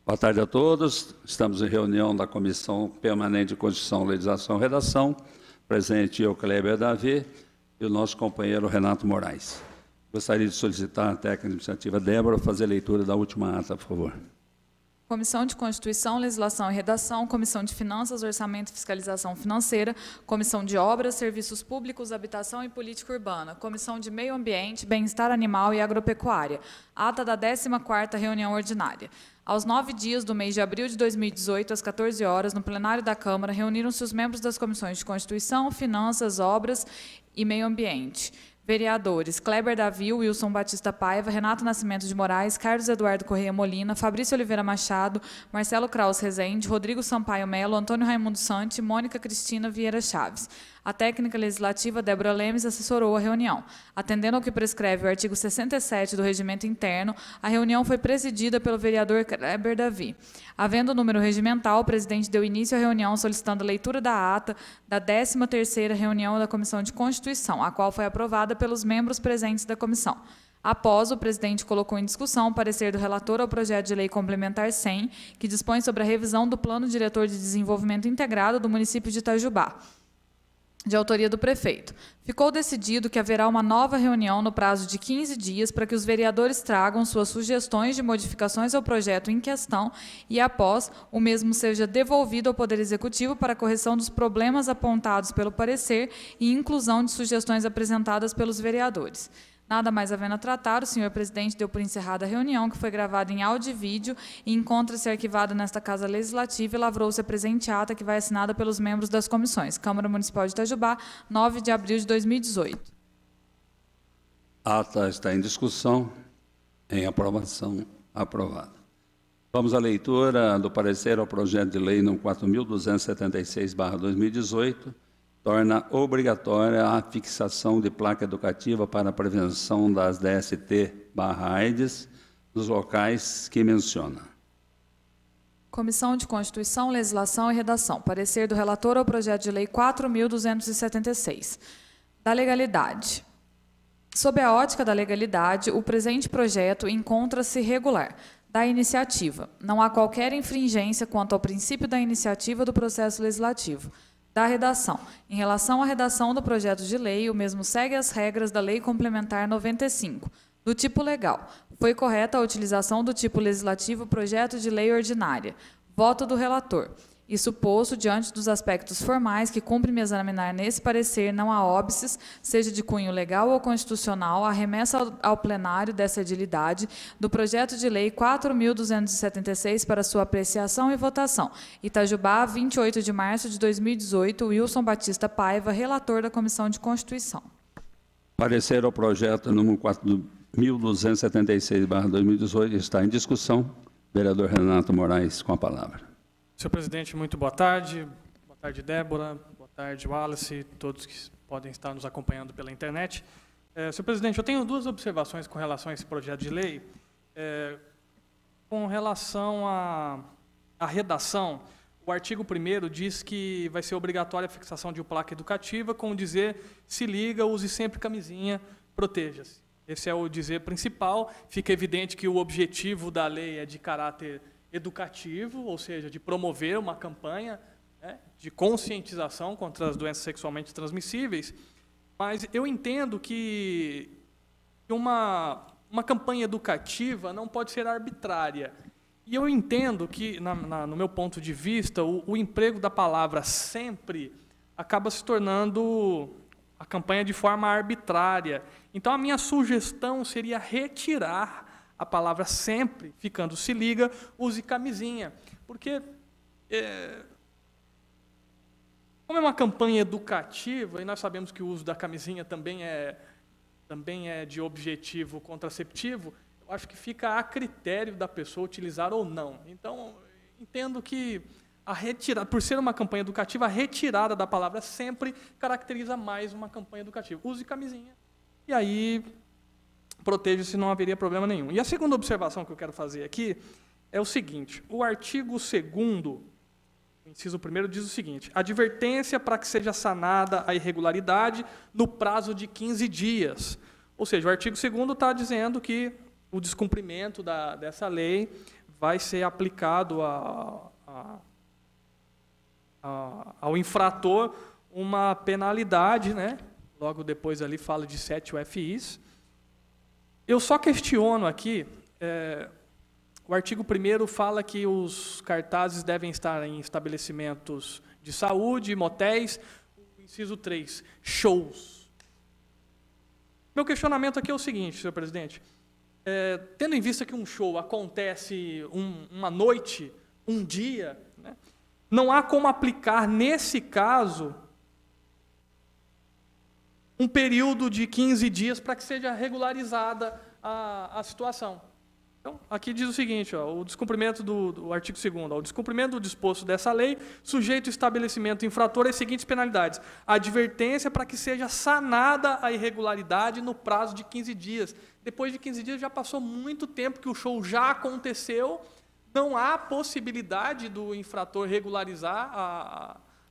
Boa tarde a todos. Estamos em reunião da Comissão Permanente de Constituição, Legislação e Redação. Presente eu, Kleber Davi, e o nosso companheiro Renato Moraes. Gostaria de solicitar a técnica administrativa Débora fazer a leitura da última ata, por favor. Comissão de Constituição, Legislação e Redação, Comissão de Finanças, Orçamento e Fiscalização Financeira, Comissão de Obras, Serviços Públicos, Habitação e Política Urbana, Comissão de Meio Ambiente, Bem-Estar Animal e Agropecuária. Ata da 14ª reunião ordinária. Aos 9 dias do mês de abril de 2018, às 14 horas, no plenário da Câmara, reuniram-se os membros das Comissões de Constituição, Finanças, Obras e Meio Ambiente. Vereadores: Kleber Davi, Wilson Batista Paiva, Renato Nascimento de Moraes, Carlos Eduardo Correia Molina, Fabrício Oliveira Machado, Marcelo Kraus Rezende, Rodrigo Sampaio Melo, Antônio Raimundo Santi, Mônica Cristina Vieira Chaves. A técnica legislativa Débora Lemes assessorou a reunião. Atendendo ao que prescreve o artigo 67 do Regimento Interno, a reunião foi presidida pelo vereador Kleber Davi. Havendo o número regimental, o presidente deu início à reunião solicitando a leitura da ata da 13ª reunião da Comissão de Constituição, a qual foi aprovada pelos membros presentes da comissão. Após, o presidente colocou em discussão o parecer do relator ao projeto de lei complementar 100, que dispõe sobre a revisão do Plano Diretor de Desenvolvimento Integrado do município de Itajubá, de autoria do prefeito. Ficou decidido que haverá uma nova reunião no prazo de 15 dias para que os vereadores tragam suas sugestões de modificações ao projeto em questão e, após, o mesmo seja devolvido ao Poder Executivo para a correção dos problemas apontados pelo parecer e inclusão de sugestões apresentadas pelos vereadores. Nada mais havendo a tratar, o senhor presidente deu por encerrada a reunião, que foi gravada em áudio e vídeo e encontra-se arquivada nesta Casa Legislativa, e lavrou-se a presente ata, que vai assinada pelos membros das comissões. Câmara Municipal de Itajubá, 9 de abril de 2018. A ata está em discussão, em aprovação, aprovada. Vamos à leitura do parecer ao projeto de lei número 4.276/2018, torna obrigatória a fixação de placa educativa para a prevenção das DST/AIDS nos locais que menciona. Comissão de Constituição, Legislação e Redação. Parecer do relator ao projeto de lei 4.276. Da legalidade. Sob a ótica da legalidade, o presente projeto encontra-se regular. Da iniciativa. Não há qualquer infringência quanto ao princípio da iniciativa do processo legislativo. Da redação. Em relação à redação do projeto de lei, o mesmo segue as regras da Lei Complementar 95. Do tipo legal. Foi correta a utilização do tipo legislativo projeto de lei ordinária. Voto do relator. Isso posto, diante dos aspectos formais que cumpre-me examinar nesse parecer, não há óbices, seja de cunho legal ou constitucional, a remessa ao plenário dessa edilidade do projeto de lei 4.276 para sua apreciação e votação. Itajubá, 28 de março de 2018, Wilson Batista Paiva, relator da Comissão de Constituição. Parecer ao projeto número 4.276/2018 está em discussão. Vereador Renato Moraes, com a palavra. Senhor presidente, muito boa tarde. Boa tarde, Débora. Boa tarde, Wallace, todos que podem estar nos acompanhando pela internet. Senhor presidente, eu tenho duas observações com relação a esse projeto de lei. Com relação à redação, o artigo 1º diz que vai ser obrigatória a fixação de uma placa educativa com dizer: se liga, use sempre camisinha, proteja-se. Esse é o dizer principal. Fica evidente que o objetivo da lei é de caráter educativo, ou seja, de promover uma campanha, né, de conscientização contra as doenças sexualmente transmissíveis, mas eu entendo que uma campanha educativa não pode ser arbitrária. E eu entendo que, no meu ponto de vista, o emprego da palavra sempre acaba se tornando a campanha de forma arbitrária. Então, a minha sugestão seria retirar a palavra sempre, ficando se liga, use camisinha. Porque, como é uma campanha educativa, e nós sabemos que o uso da camisinha também é de objetivo contraceptivo, eu acho que fica a critério da pessoa utilizar ou não. Então, entendo que, por ser uma campanha educativa, a retirada da palavra sempre caracteriza mais uma campanha educativa. Use camisinha. E aí proteja-se, não haveria problema nenhum. E a segunda observação que eu quero fazer aqui é o seguinte: o artigo 2º, o inciso 1º, diz o seguinte: advertência para que seja sanada a irregularidade no prazo de 15 dias. Ou seja, o artigo 2º está dizendo que o descumprimento dessa lei vai ser aplicado ao infrator uma penalidade, né? Logo depois ali fala de 7 UFIs. Eu só questiono aqui, o artigo 1º fala que os cartazes devem estar em estabelecimentos de saúde, motéis. O inciso 3, shows. Meu questionamento aqui é o seguinte, senhor presidente. Tendo em vista que um show acontece uma noite, um dia, né, não há como aplicar, nesse caso, um período de 15 dias para que seja regularizada a situação. Então, aqui diz o seguinte, ó, o descumprimento do artigo 2º, o descumprimento do disposto dessa lei, sujeito o estabelecimento infrator às seguintes penalidades. Advertência para que seja sanada a irregularidade no prazo de 15 dias. Depois de 15 dias já passou muito tempo que o show já aconteceu, não há possibilidade do infrator regularizar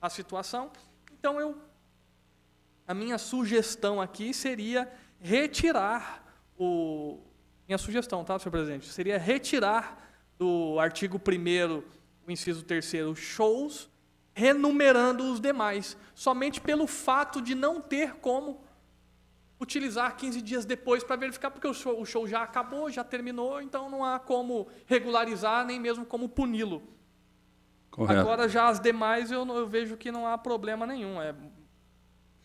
a situação. Então, a minha sugestão aqui seria retirar minha sugestão, tá, senhor presidente? Seria retirar do artigo 1º, o inciso 3º, shows, renumerando os demais, somente pelo fato de não ter como utilizar 15 dias depois para verificar, porque o show já acabou, já terminou, então não há como regularizar, nem mesmo como puni-lo. Correto. Agora, já as demais, eu vejo que não há problema nenhum.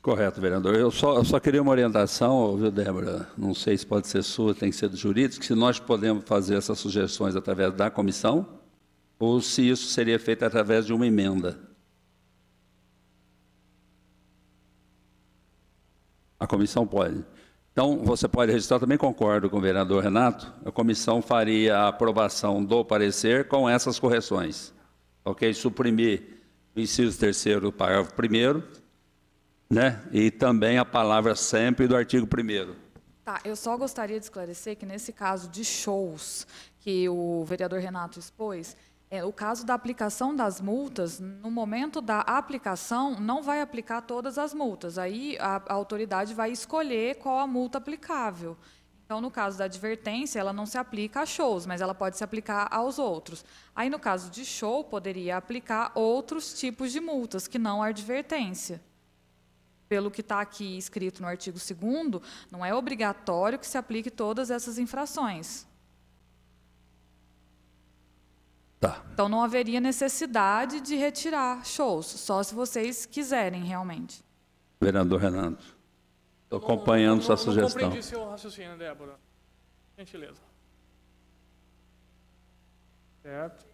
Correto, vereador. Eu só queria uma orientação, viu, Débora? Não sei se pode ser sua, tem que ser do jurídico, se nós podemos fazer essas sugestões através da comissão, ou se isso seria feito através de uma emenda. A comissão pode. Então, você pode registrar, também concordo com o vereador Renato, a comissão faria a aprovação do parecer com essas correções. Ok? Suprimir o inciso 3º do parágrafo 1º, né? E também a palavra sempre do artigo 1º. Tá, eu só gostaria de esclarecer que nesse caso de shows que o vereador Renato expôs, o caso da aplicação das multas, no momento da aplicação, não vai aplicar todas as multas. Aí a autoridade vai escolher qual a multa aplicável. Então, no caso da advertência, ela não se aplica a shows, mas ela pode se aplicar aos outros. Aí, no caso de show, poderia aplicar outros tipos de multas, que não a advertência. Pelo que está aqui escrito no artigo 2º, não é obrigatório que se aplique todas essas infrações. Tá. Então, não haveria necessidade de retirar shows, só se vocês quiserem realmente. Vereador Renato, estou acompanhando sua sugestão. Não compreendi seu raciocínio, Débora. Gentileza. Certo.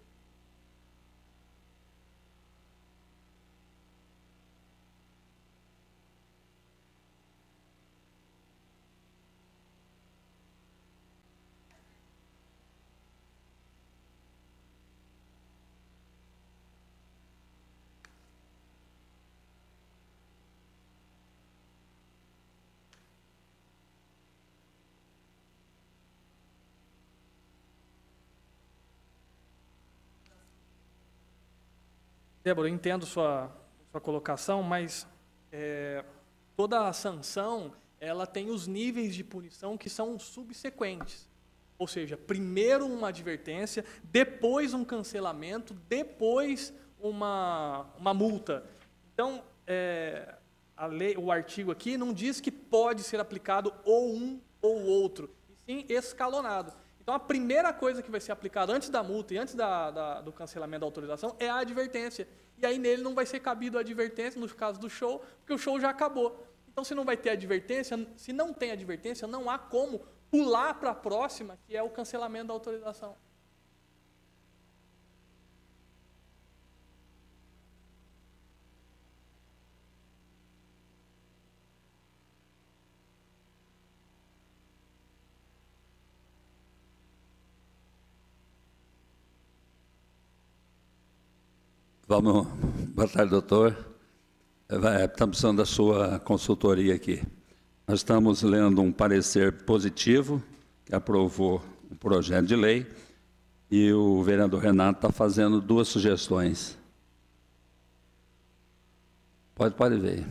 Débora, eu entendo sua colocação, mas toda a sanção ela tem os níveis de punição que são subsequentes. Ou seja, primeiro uma advertência, depois um cancelamento, depois uma multa. Então, o artigo aqui não diz que pode ser aplicado ou um ou outro, e sim escalonado. Então, a primeira coisa que vai ser aplicada antes da multa e antes do cancelamento da autorização é a advertência. E aí, nele, não vai ser cabido a advertência, no caso do show, porque o show já acabou. Então, se não vai ter advertência, se não tem advertência, não há como pular para a próxima, que é o cancelamento da autorização. Vamos. Boa tarde, doutor. Estamos precisando da sua consultoria aqui. Nós estamos lendo um parecer positivo, que aprovou um projeto de lei, e o vereador Renato está fazendo 2 sugestões. Pode ver.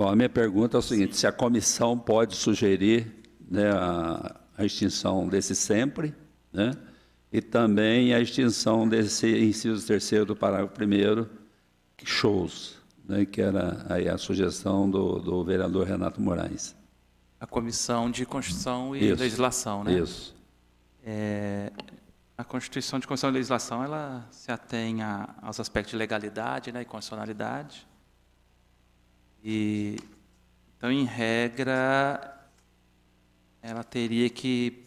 Bom, a minha pergunta é o seguinte: se a comissão pode sugerir, né, a extinção desse sempre, né, e também a extinção desse inciso 3º do parágrafo 1º, shows, né, que era aí a sugestão do vereador Renato Moraes. A Comissão de Constituição e Legislação, né? Isso. A Constituição de Constituição e Legislação, ela se atém aos aspectos de legalidade, né, e constitucionalidade. E, então, em regra, ela teria que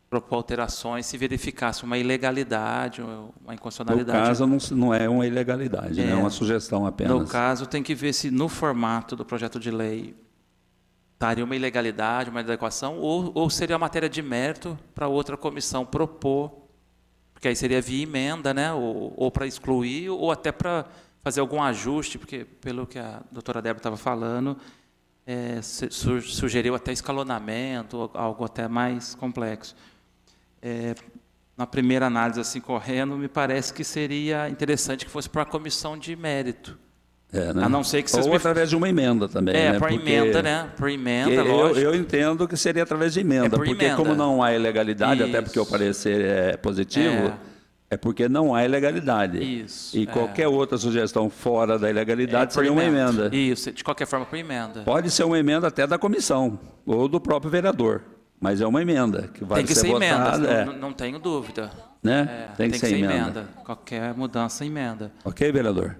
propor alterações se verificasse uma ilegalidade, uma inconstitucionalidade. No caso, não é uma ilegalidade, né? É uma sugestão apenas. No caso, tem que ver se no formato do projeto de lei estaria uma ilegalidade, uma inadequação, ou seria matéria de mérito para outra comissão propor, porque aí seria via emenda, né? Ou para excluir, ou até para fazer algum ajuste, porque, pelo que a doutora Débora estava falando, sugeriu até escalonamento, algo até mais complexo. Na primeira análise, assim, correndo, me parece que seria interessante que fosse para a comissão de mérito. Né? A não ser que vocês ou através de uma emenda também. Né? Para emenda, né? Por emenda, lógico. Eu entendo que seria através de emenda, porque emenda. Como não há ilegalidade, até porque o parecer é positivo, é porque não há ilegalidade. Isso. E qualquer outra sugestão fora da ilegalidade seria uma emenda. Isso, de qualquer forma, por emenda. Pode ser uma emenda até da comissão, ou do próprio vereador, mas é uma emenda que vai ser votada. Emenda, não tenho dúvida. Né? Tem que ser emenda. Qualquer mudança, emenda. Ok, vereador?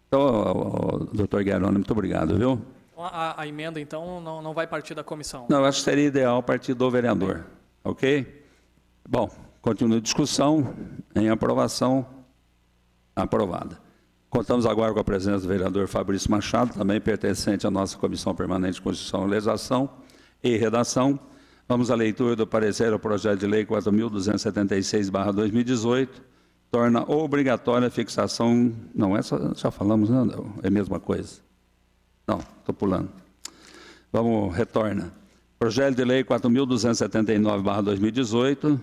Então, doutor Guerroni, muito obrigado, viu? A emenda, então, não vai partir da comissão? Não, eu acho que seria ideal partir do vereador. Ok? Bom, continua a discussão. Em aprovação, aprovada. Contamos agora com a presença do vereador Fabrício Machado, também pertencente à nossa Comissão Permanente de Constituição, Legislação e Redação. Vamos à leitura do parecer ao projeto de lei 4.276/2018, torna obrigatória a fixação... Não, essa já falamos, não, é a mesma coisa. Não, estou pulando. Vamos, retorna. Projeto de lei 4.279/2018,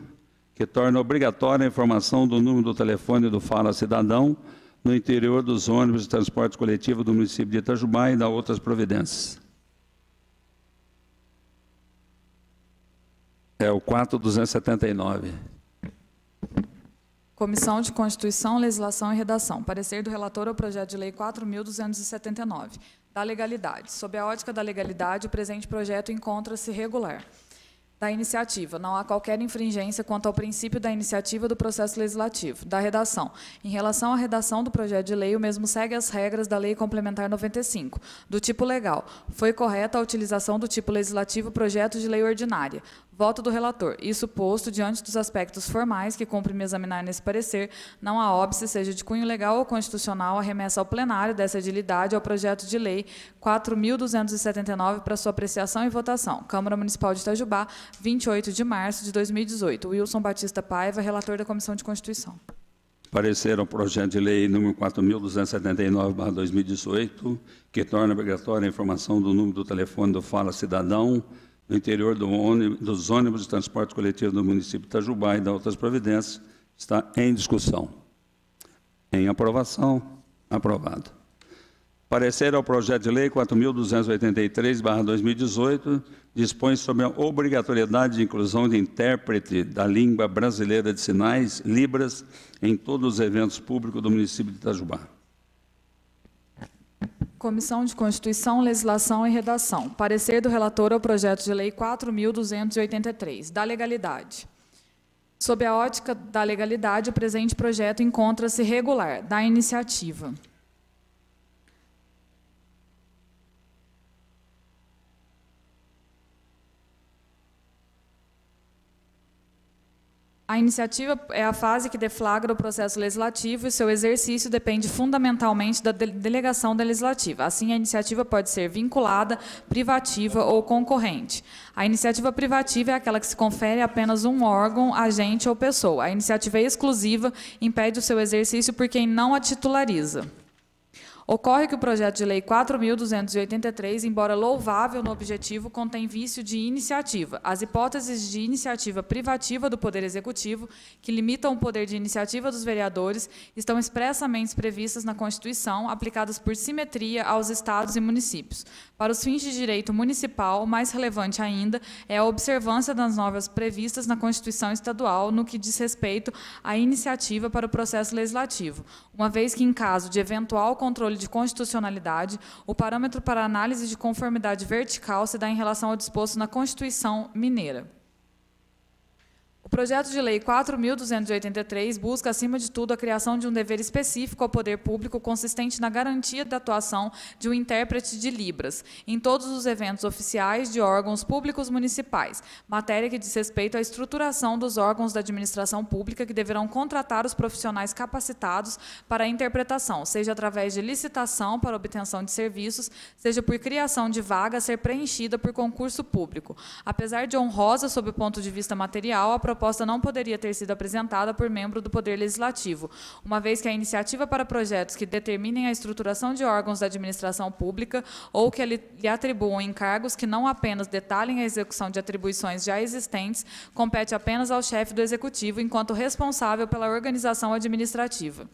que torna obrigatória a informação do número do telefone do Fala Cidadão no interior dos ônibus de transporte coletivo do município de Itajubá e da outras providências. É o 4.279. Comissão de Constituição, Legislação e Redação. Parecer do relator ao projeto de lei 4.279, da legalidade. Sob a ótica da legalidade, o presente projeto encontra-se regular. Da iniciativa, não há qualquer infringência quanto ao princípio da iniciativa do processo legislativo. Da redação, em relação à redação do projeto de lei, o mesmo segue as regras da Lei Complementar 95. Do tipo legal, foi correta a utilização do tipo legislativo projeto de lei ordinária. Voto do relator. Isso posto, diante dos aspectos formais que cumpre-me examinar nesse parecer, não há óbice, seja de cunho legal ou constitucional, a remessa ao plenário dessa edilidade ao projeto de lei 4.279 para sua apreciação e votação. Câmara Municipal de Itajubá, 28 de março de 2018. Wilson Batista Paiva, relator da Comissão de Constituição. Parecer ao projeto de lei número 4.279/2018, que torna obrigatória a informação do número do telefone do Fala Cidadão no interior dos ônibus de transporte coletivo do município de Itajubá e da outras providências, está em discussão. Em aprovação, aprovado. Parecer ao projeto de lei 4.283/2018, dispõe sobre a obrigatoriedade de inclusão de intérprete da língua brasileira de sinais, Libras, em todos os eventos públicos do município de Itajubá. Comissão de Constituição, Legislação e Redação. Parecer do relator ao projeto de lei 4.283, da legalidade. Sob a ótica da legalidade, o presente projeto encontra-se regular. Da iniciativa. A iniciativa é a fase que deflagra o processo legislativo e seu exercício depende fundamentalmente da delegação da legislativa. Assim, a iniciativa pode ser vinculada, privativa ou concorrente. A iniciativa privativa é aquela que se confere a apenas um órgão, agente ou pessoa. A iniciativa exclusiva impede o seu exercício por quem não a titulariza. Ocorre que o projeto de lei 4.283, embora louvável no objetivo, contém vício de iniciativa. As hipóteses de iniciativa privativa do Poder Executivo, que limitam o poder de iniciativa dos vereadores, estão expressamente previstas na Constituição, aplicadas por simetria aos estados e municípios. Para os fins de direito municipal, mais relevante ainda é a observância das normas previstas na Constituição Estadual no que diz respeito à iniciativa para o processo legislativo, uma vez que, em caso de eventual controle de constitucionalidade, o parâmetro para análise de conformidade vertical se dá em relação ao disposto na Constituição Mineira. O projeto de lei 4.283 busca, acima de tudo, a criação de um dever específico ao poder público consistente na garantia da atuação de um intérprete de Libras em todos os eventos oficiais de órgãos públicos municipais, matéria que diz respeito à estruturação dos órgãos da administração pública que deverão contratar os profissionais capacitados para a interpretação, seja através de licitação para obtenção de serviços, seja por criação de vaga a ser preenchida por concurso público. Apesar de honrosa sob o ponto de vista material, a proposta não poderia ter sido apresentada por membro do Poder Legislativo, uma vez que a iniciativa para projetos que determinem a estruturação de órgãos da administração pública ou que lhe atribuam encargos que não apenas detalhem a execução de atribuições já existentes, compete apenas ao chefe do Executivo enquanto responsável pela organização administrativa.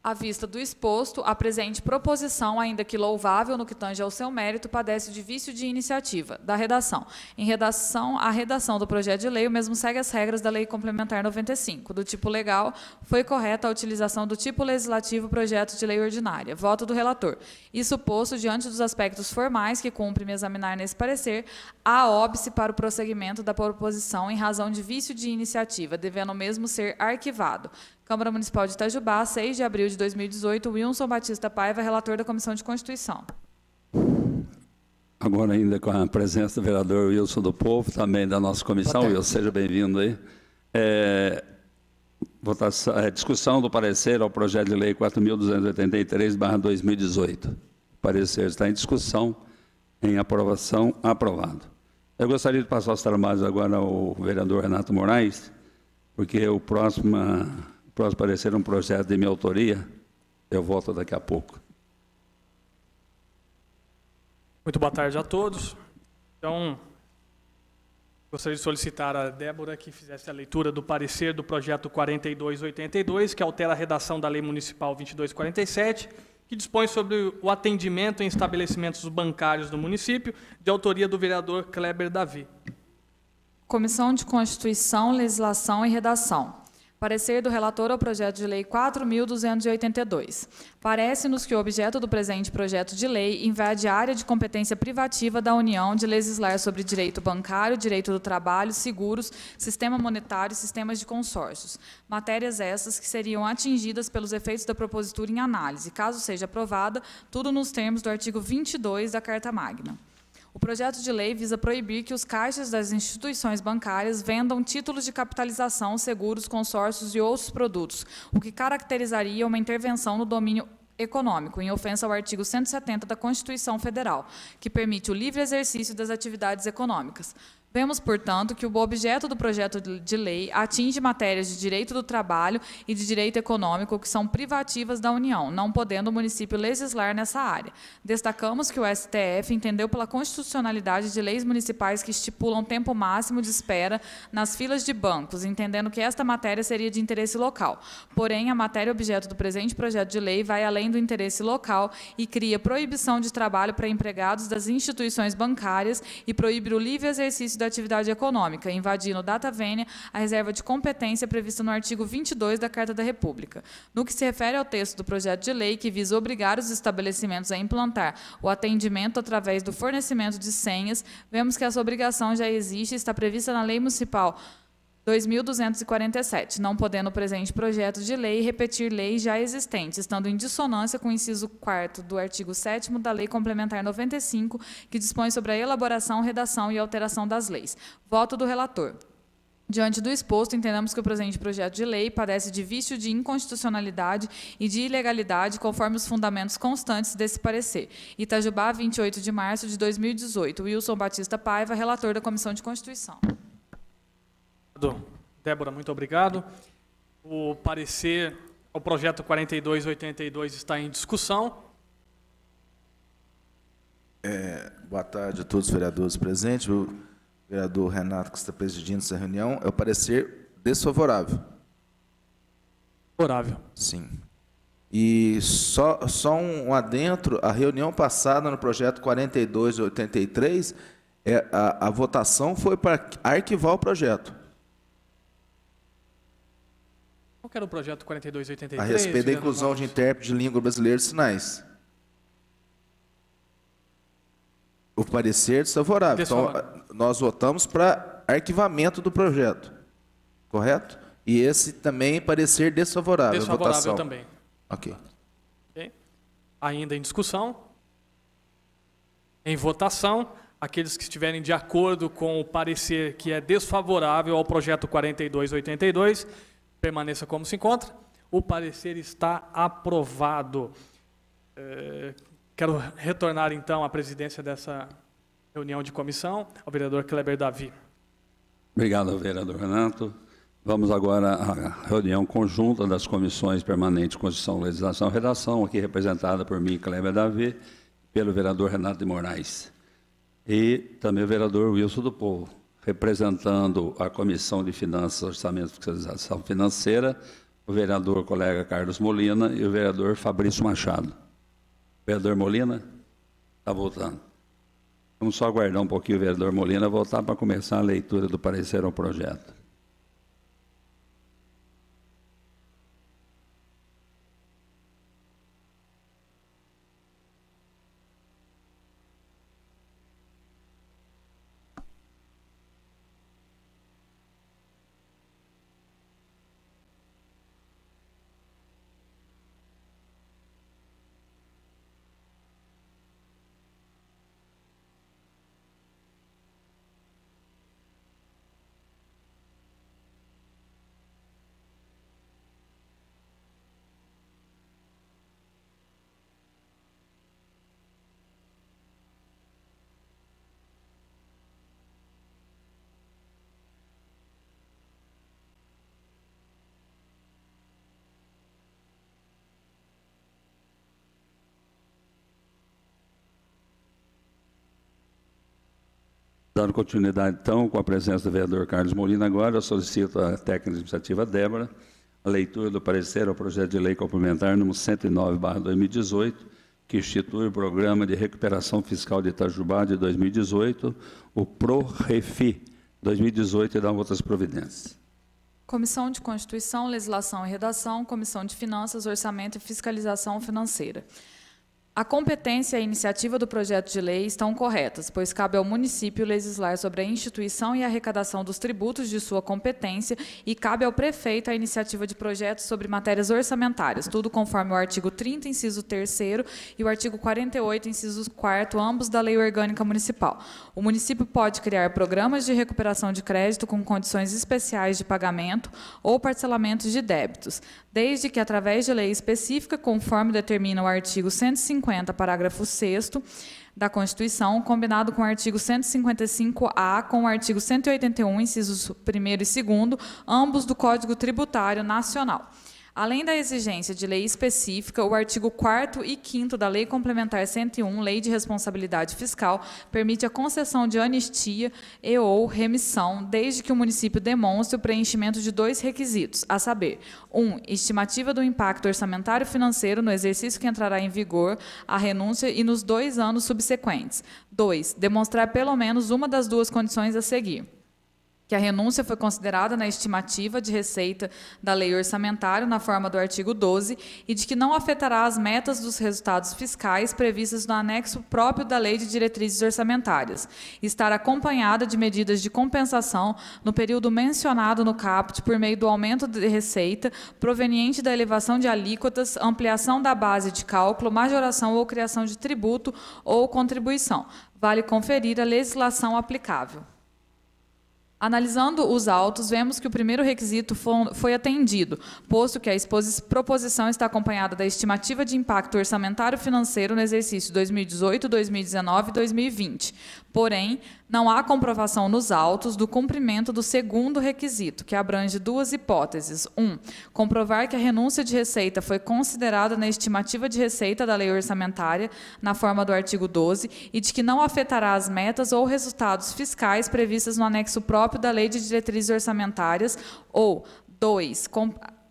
À vista do exposto, a presente proposição, ainda que louvável no que tange ao seu mérito, padece de vício de iniciativa, da redação. Em redação, a redação do projeto de lei, o mesmo segue as regras da Lei Complementar 95. Do tipo legal, foi correta a utilização do tipo legislativo projeto de lei ordinária. Voto do relator. Isso posto, diante dos aspectos formais que cumpre-me examinar nesse parecer, há óbice para o prosseguimento da proposição em razão de vício de iniciativa, devendo o mesmo ser arquivado. Câmara Municipal de Itajubá, 6 de abril de 2018, Wilson Batista Paiva, relator da Comissão de Constituição. Agora ainda com a presença do vereador Wilson do Povo, também da nossa comissão. Wilson, seja bem-vindo aí. Discussão do parecer ao projeto de lei 4.283/2018. O parecer está em discussão, em aprovação, aprovado. Eu gostaria de passar os trabalhos agora ao vereador Renato Moraes, porque o próximo parecer é um projeto de minha autoria. Eu volto daqui a pouco. Muito boa tarde a todos. Então, gostaria de solicitar a Débora que fizesse a leitura do parecer do projeto 4282, que altera a redação da Lei Municipal 2247, que dispõe sobre o atendimento em estabelecimentos bancários do município, de autoria do vereador Kleber Davi. Comissão de Constituição, Legislação e Redação. Parecer do relator ao projeto de lei 4.282. Parece-nos que o objeto do presente projeto de lei invade a área de competência privativa da União de legislar sobre direito bancário, direito do trabalho, seguros, sistema monetário e sistemas de consórcios. Matérias essas que seriam atingidas pelos efeitos da propositura em análise, caso seja aprovada, tudo nos termos do artigo 22 da Carta Magna. O projeto de lei visa proibir que os caixas das instituições bancárias vendam títulos de capitalização, seguros, consórcios e outros produtos, o que caracterizaria uma intervenção no domínio econômico, em ofensa ao artigo 170 da Constituição Federal, que permite o livre exercício das atividades econômicas. Vemos, portanto, que o objeto do projeto de lei atinge matérias de direito do trabalho e de direito econômico que são privativas da União, não podendo o município legislar nessa área. Destacamos que o STF entendeu pela constitucionalidade de leis municipais que estipulam tempo máximo de espera nas filas de bancos, entendendo que esta matéria seria de interesse local. Porém, a matéria objeto do presente projeto de lei vai além do interesse local e cria proibição de trabalho para empregados das instituições bancárias e proíbe o livre exercício da atividade econômica, invadindo data vênia a reserva de competência prevista no artigo 22 da Carta da República. No que se refere ao texto do projeto de lei, que visa obrigar os estabelecimentos a implantar o atendimento através do fornecimento de senhas, vemos que essa obrigação já existe e está prevista na Lei Municipal 2.247, não podendo o presente projeto de lei repetir leis já existentes, estando em dissonância com o inciso 4º do artigo 7º da Lei Complementar 95, que dispõe sobre a elaboração, redação e alteração das leis. Voto do relator. Diante do exposto, entendemos que o presente projeto de lei padece de vício de inconstitucionalidade e de ilegalidade, conforme os fundamentos constantes desse parecer. Itajubá, 28 de março de 2018. Wilson Batista Paiva, relator da Comissão de Constituição. Débora, muito obrigado. O parecer, o projeto 4282 está em discussão. Boa tarde a todos os vereadores presentes. O vereador Renato, que está presidindo essa reunião, é o parecer desfavorável. Favorável. Sim. E só um adentro, a reunião passada no projeto 4283, a votação foi para arquivar o projeto. Qual que era o projeto 4283? A respeito da inclusão de intérprete de língua brasileira de sinais. O parecer desfavorável. Então, nós votamos para arquivamento do projeto. Correto? E esse também parecer desfavorável. Desfavorável votação. também. Ok. Okay. Ainda em discussão. Em votação, aqueles que estiverem de acordo com o parecer que é desfavorável ao projeto 4282, permaneça como se encontra. O parecer está aprovado. Quero retornar, então, à presidência dessa reunião de comissão, ao vereador Kleber Davi. Obrigado, vereador Renato. Vamos agora à reunião conjunta das comissões permanentes Constituição, Legislação e Redação, aqui representada por mim, Kleber Davi, pelo vereador Renato de Moraes. E também o vereador Wilson do Povo, representando a Comissão de Finanças, Orçamento e Fiscalização Financeira, o vereador colega Carlos Molina e o vereador Fabrício Machado. Vereador Molina, está voltando. Vamos só aguardar um pouquinho o vereador Molina voltar para começar a leitura do parecer ao projeto. Dando continuidade, então, com a presença do vereador Carlos Molina, agora eu solicito à técnica administrativa Débora a leitura do parecer ao projeto de lei complementar número 109/2018, que institui o Programa de Recuperação Fiscal de Itajubá de 2018, o PROREFI 2018, e dá outras providências. Comissão de Constituição, Legislação e Redação, Comissão de Finanças, Orçamento e Fiscalização Financeira. A competência e a iniciativa do projeto de lei estão corretas, pois cabe ao município legislar sobre a instituição e arrecadação dos tributos de sua competência e cabe ao prefeito a iniciativa de projetos sobre matérias orçamentárias, tudo conforme o artigo 30, inciso 3º, e o artigo 48, inciso 4º, ambos da Lei Orgânica Municipal. O município pode criar programas de recuperação de crédito com condições especiais de pagamento ou parcelamentos de débitos, desde que, através de lei específica, conforme determina o artigo 150, parágrafo 6º da Constituição, combinado com o artigo 155-A com o artigo 181, incisos 1º e 2º, ambos do Código Tributário Nacional. Além da exigência de lei específica, o artigo 4º e 5º da Lei Complementar 101, Lei de Responsabilidade Fiscal, permite a concessão de anistia e ou remissão, desde que o município demonstre o preenchimento de 2 requisitos, a saber, 1. Estimativa do impacto orçamentário financeiro no exercício que entrará em vigor a renúncia e nos 2 anos subsequentes. 2. Demonstrar pelo menos uma das 2 condições a seguir: que a renúncia foi considerada na estimativa de receita da lei orçamentária na forma do artigo 12 e de que não afetará as metas dos resultados fiscais previstas no anexo próprio da Lei de Diretrizes Orçamentárias, e estar acompanhada de medidas de compensação no período mencionado no caput por meio do aumento de receita proveniente da elevação de alíquotas, ampliação da base de cálculo, majoração ou criação de tributo ou contribuição. Vale conferir a legislação aplicável. Analisando os autos, vemos que o primeiro requisito foi atendido, posto que a proposição está acompanhada da estimativa de impacto orçamentário financeiro no exercício 2018, 2019 e 2020. Porém, não há comprovação nos autos do cumprimento do segundo requisito, que abrange duas hipóteses. 1. Comprovar que a renúncia de receita foi considerada na estimativa de receita da lei orçamentária, na forma do artigo 12, e de que não afetará as metas ou resultados fiscais previstas no anexo próprio da lei de diretrizes orçamentárias, ou 2.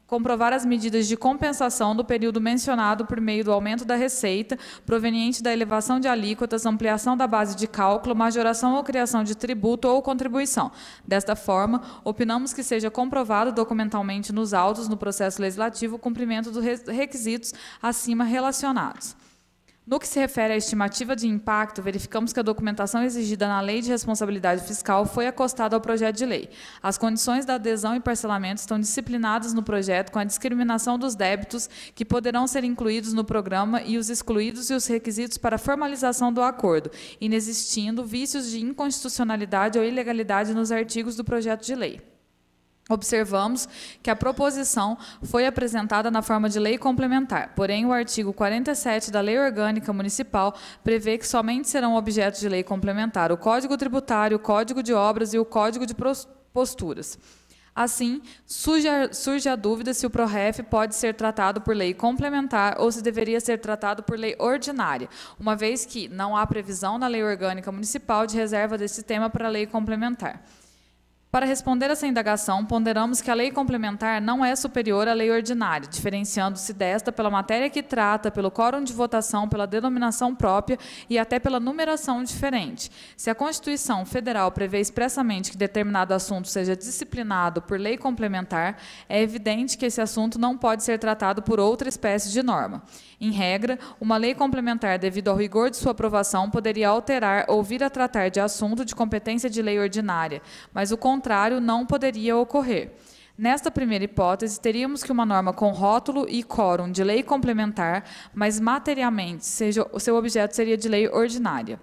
Comprovar as medidas de compensação do período mencionado por meio do aumento da receita, proveniente da elevação de alíquotas, ampliação da base de cálculo, majoração ou criação de tributo ou contribuição. Desta forma, opinamos que seja comprovado documentalmente nos autos no processo legislativo o cumprimento dos requisitos acima relacionados. No que se refere à estimativa de impacto, verificamos que a documentação exigida na Lei de Responsabilidade Fiscal foi acostada ao projeto de lei. As condições da adesão e parcelamento estão disciplinadas no projeto com a discriminação dos débitos que poderão ser incluídos no programa e os excluídos e os requisitos para formalização do acordo, inexistindo vícios de inconstitucionalidade ou ilegalidade nos artigos do projeto de lei. Observamos que a proposição foi apresentada na forma de lei complementar, porém o artigo 47 da Lei Orgânica Municipal prevê que somente serão objeto de lei complementar o Código Tributário, o Código de Obras e o Código de Posturas. Assim, surge a dúvida se o PROREF pode ser tratado por lei complementar ou se deveria ser tratado por lei ordinária, uma vez que não há previsão na Lei Orgânica Municipal de reserva desse tema para a lei complementar. Para responder essa indagação, ponderamos que a lei complementar não é superior à lei ordinária, diferenciando-se desta pela matéria que trata, pelo quórum de votação, pela denominação própria e até pela numeração diferente. Se a Constituição Federal prevê expressamente que determinado assunto seja disciplinado por lei complementar, é evidente que esse assunto não pode ser tratado por outra espécie de norma. Em regra, uma lei complementar, devido ao rigor de sua aprovação, poderia alterar ou vir a tratar de assunto de competência de lei ordinária, mas o contrário não poderia ocorrer. Nesta primeira hipótese, teríamos que uma norma com rótulo e quórum de lei complementar, mas materialmente o seu objeto seria de lei ordinária.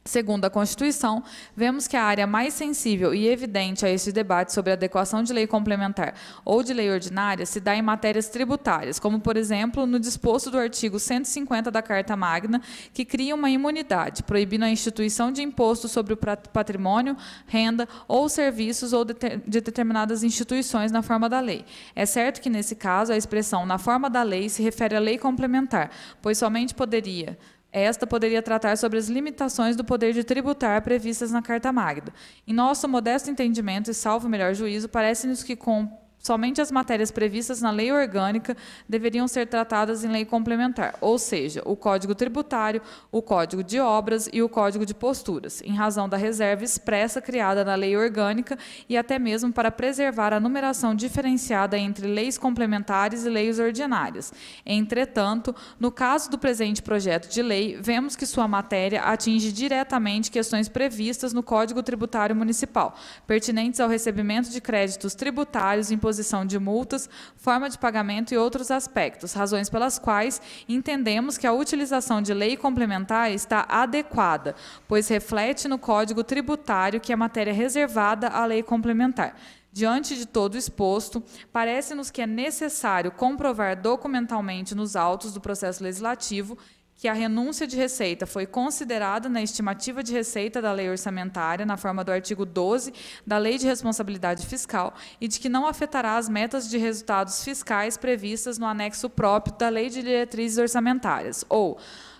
Segundo a Constituição, vemos que a área mais sensível e evidente a este debate sobre a adequação de lei complementar ou de lei ordinária se dá em matérias tributárias, como, por exemplo, no disposto do artigo 150 da Carta Magna, que cria uma imunidade, proibindo a instituição de imposto sobre o patrimônio, renda ou serviços ou de determinadas instituições na forma da lei. É certo que, nesse caso, a expressão na forma da lei se refere à lei complementar, pois somente esta poderia tratar sobre as limitações do poder de tributar previstas na Carta Magna. Em nosso modesto entendimento, e salvo o melhor juízo, parece-nos que somente as matérias previstas na lei orgânica deveriam ser tratadas em lei complementar, ou seja, o Código Tributário, o Código de Obras e o Código de Posturas, em razão da reserva expressa criada na lei orgânica e até mesmo para preservar a numeração diferenciada entre leis complementares e leis ordinárias. Entretanto, no caso do presente projeto de lei, vemos que sua matéria atinge diretamente questões previstas no Código Tributário Municipal, pertinentes ao recebimento de créditos tributários, imposição de multas, forma de pagamento e outros aspectos, razões pelas quais entendemos que a utilização de lei complementar está adequada, pois reflete no Código Tributário que é matéria reservada à lei complementar. Diante de todo o exposto, parece-nos que é necessário comprovar documentalmente nos autos do processo legislativo que a renúncia de receita foi considerada na estimativa de receita da lei orçamentária, na forma do artigo 12 da Lei de Responsabilidade Fiscal, e de que não afetará as metas de resultados fiscais previstas no anexo próprio da Lei de Diretrizes Orçamentárias, ou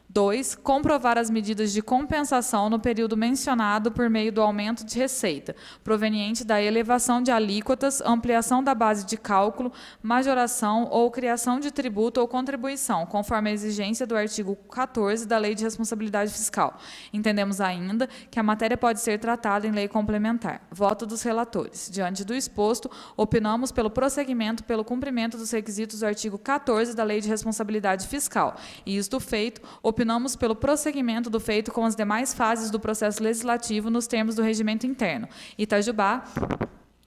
2. Comprovar as medidas de compensação no período mencionado por meio do aumento de receita, proveniente da elevação de alíquotas, ampliação da base de cálculo, majoração ou criação de tributo ou contribuição, conforme a exigência do artigo 14 da Lei de Responsabilidade Fiscal. Entendemos ainda que a matéria pode ser tratada em lei complementar. Voto dos relatores. Diante do exposto, opinamos pelo prosseguimento pelo cumprimento dos requisitos do artigo 14 da Lei de Responsabilidade Fiscal. E isto feito, opinamos pelo prosseguimento do feito com as demais fases do processo legislativo nos termos do regimento interno. Itajubá,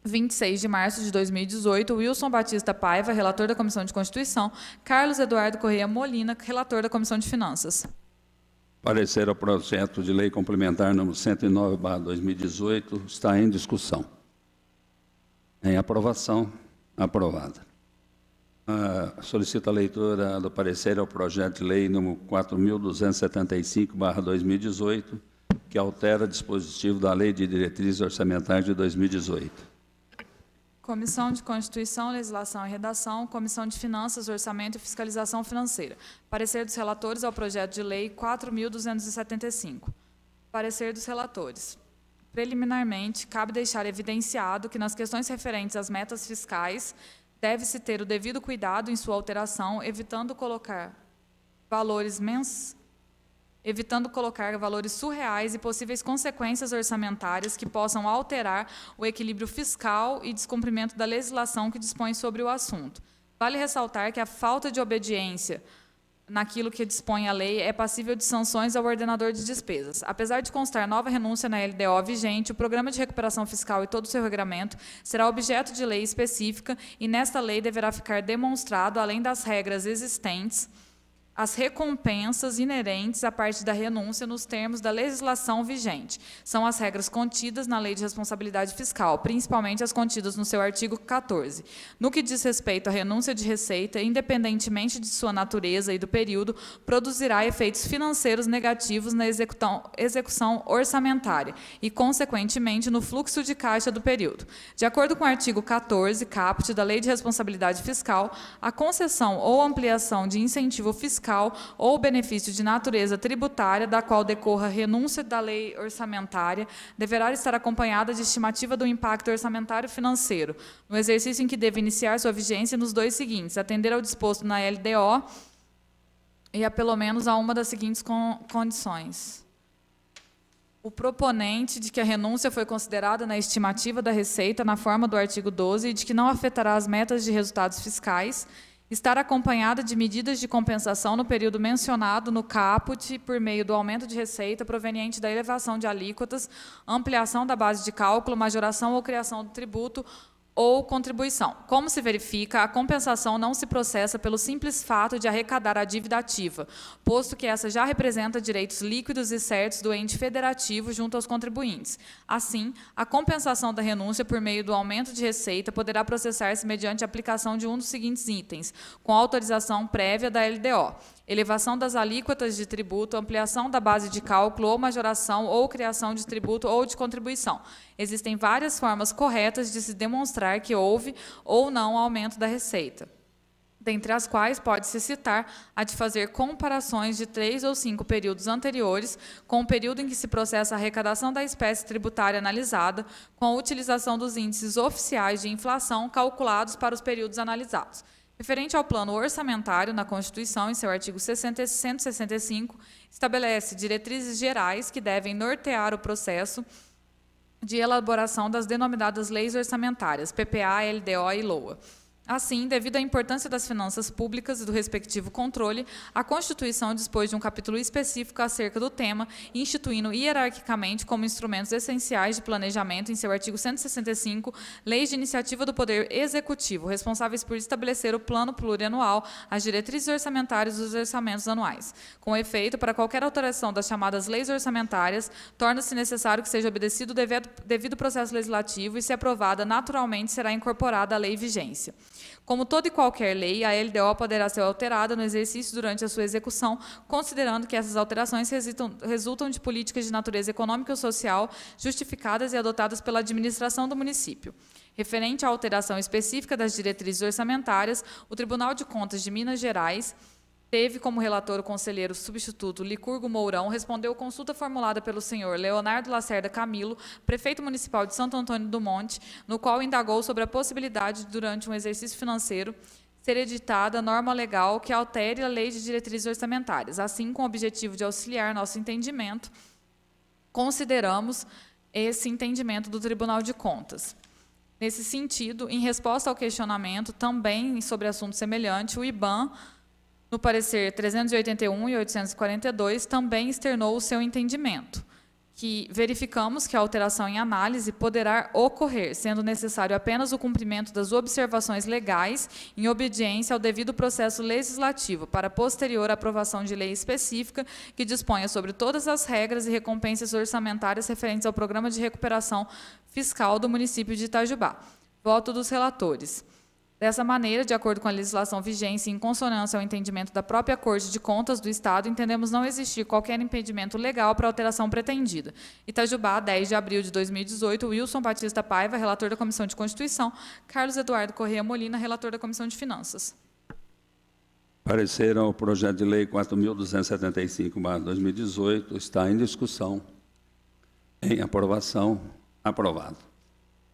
26 de março de 2018, Wilson Batista Paiva, relator da Comissão de Constituição, Carlos Eduardo Correia Molina, relator da Comissão de Finanças. Parecer ao projeto de lei complementar número 109/2018 está em discussão. Em aprovação, aprovada. Solicito a leitura do parecer ao projeto de lei número 4.275/2018, que altera dispositivo da Lei de Diretrizes Orçamentárias de 2018. Comissão de Constituição, Legislação e Redação, Comissão de Finanças, Orçamento e Fiscalização Financeira. Parecer dos relatores ao projeto de lei 4.275. Parecer dos relatores. Preliminarmente, cabe deixar evidenciado que nas questões referentes às metas fiscais, deve-se ter o devido cuidado em sua alteração, evitando colocar valores surreais e possíveis consequências orçamentárias que possam alterar o equilíbrio fiscal e descumprimento da legislação que dispõe sobre o assunto. Vale ressaltar que a falta de obediência naquilo que dispõe a lei é passível de sanções ao ordenador de despesas. Apesar de constar nova renúncia na LDO vigente, o Programa de Recuperação Fiscal e todo o seu regramento será objeto de lei específica e nesta lei deverá ficar demonstrado, além das regras existentes, as recompensas inerentes à parte da renúncia nos termos da legislação vigente. São as regras contidas na Lei de Responsabilidade Fiscal, principalmente as contidas no seu artigo 14. No que diz respeito à renúncia de receita, independentemente de sua natureza e do período, produzirá efeitos financeiros negativos na execução orçamentária e, consequentemente, no fluxo de caixa do período. De acordo com o artigo 14, caput da Lei de Responsabilidade Fiscal, a concessão ou ampliação de incentivo fiscal ou benefício de natureza tributária, da qual decorra renúncia da lei orçamentária, deverá estar acompanhada de estimativa do impacto orçamentário financeiro, no exercício em que deve iniciar sua vigência nos dois seguintes: atender ao disposto na LDO e a pelo menos a uma das seguintes condições. O proponente de que a renúncia foi considerada na estimativa da receita na forma do artigo 12 e de que não afetará as metas de resultados fiscais, estar acompanhada de medidas de compensação no período mencionado no caput por meio do aumento de receita proveniente da elevação de alíquotas, ampliação da base de cálculo, majoração ou criação do tributo ou contribuição. Como se verifica, a compensação não se processa pelo simples fato de arrecadar a dívida ativa, posto que essa já representa direitos líquidos e certos do ente federativo junto aos contribuintes. Assim, a compensação da renúncia por meio do aumento de receita poderá processar-se mediante a aplicação de um dos seguintes itens, com autorização prévia da LDO: elevação das alíquotas de tributo, ampliação da base de cálculo ou majoração ou criação de tributo ou de contribuição. Existem várias formas corretas de se demonstrar que houve ou não aumento da receita, dentre as quais pode-se citar a de fazer comparações de 3 ou 5 períodos anteriores com o período em que se processa a arrecadação da espécie tributária analisada, com a utilização dos índices oficiais de inflação calculados para os períodos analisados. Referente ao plano orçamentário, na Constituição, em seu artigo 165, estabelece diretrizes gerais que devem nortear o processo de elaboração das denominadas leis orçamentárias, PPA, LDO e LOA. Assim, devido à importância das finanças públicas e do respectivo controle, a Constituição dispôs de um capítulo específico acerca do tema, instituindo hierarquicamente como instrumentos essenciais de planejamento, em seu artigo 165, leis de iniciativa do Poder Executivo, responsáveis por estabelecer o plano plurianual, as diretrizes orçamentárias e os orçamentos anuais. Com efeito, para qualquer alteração das chamadas leis orçamentárias, torna-se necessário que seja obedecido o devido processo legislativo e, se aprovada, naturalmente será incorporada à lei vigência. Como toda e qualquer lei, a LDO poderá ser alterada no exercício durante a sua execução, considerando que essas alterações resultam de políticas de natureza econômica ou social justificadas e adotadas pela administração do município. Referente à alteração específica das diretrizes orçamentárias, o Tribunal de Contas de Minas Gerais teve como relator o conselheiro substituto Licurgo Mourão, respondeu consulta formulada pelo senhor Leonardo Lacerda Camilo, prefeito municipal de Santo Antônio do Monte, no qual indagou sobre a possibilidade de, durante um exercício financeiro, ser editada norma legal que altere a lei de diretrizes orçamentárias. Assim, com o objetivo de auxiliar nosso entendimento, consideramos esse entendimento do Tribunal de Contas. Nesse sentido, em resposta ao questionamento, também sobre assunto semelhante, o IBAN, no parecer 381 e 842, também externou o seu entendimento, que verificamos que a alteração em análise poderá ocorrer, sendo necessário apenas o cumprimento das observações legais em obediência ao devido processo legislativo, para posterior aprovação de lei específica que disponha sobre todas as regras e recompensas orçamentárias referentes ao Programa de Recuperação Fiscal do município de Itajubá. Voto dos relatores. Dessa maneira, de acordo com a legislação vigente e em consonância ao entendimento da própria Corte de Contas do Estado, entendemos não existir qualquer impedimento legal para a alteração pretendida. Itajubá, 10 de abril de 2018, Wilson Batista Paiva, relator da Comissão de Constituição, Carlos Eduardo Corrêa Molina, relator da Comissão de Finanças. Pareceram o projeto de lei 4.275/2018, está em discussão, em aprovação, aprovado.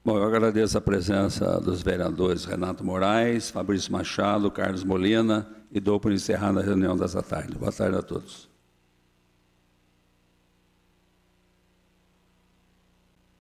Bom, eu agradeço a presença dos vereadores Renato Moraes, Fabrício Machado, Carlos Molina e dou por encerrada a reunião dessa tarde. Boa tarde a todos.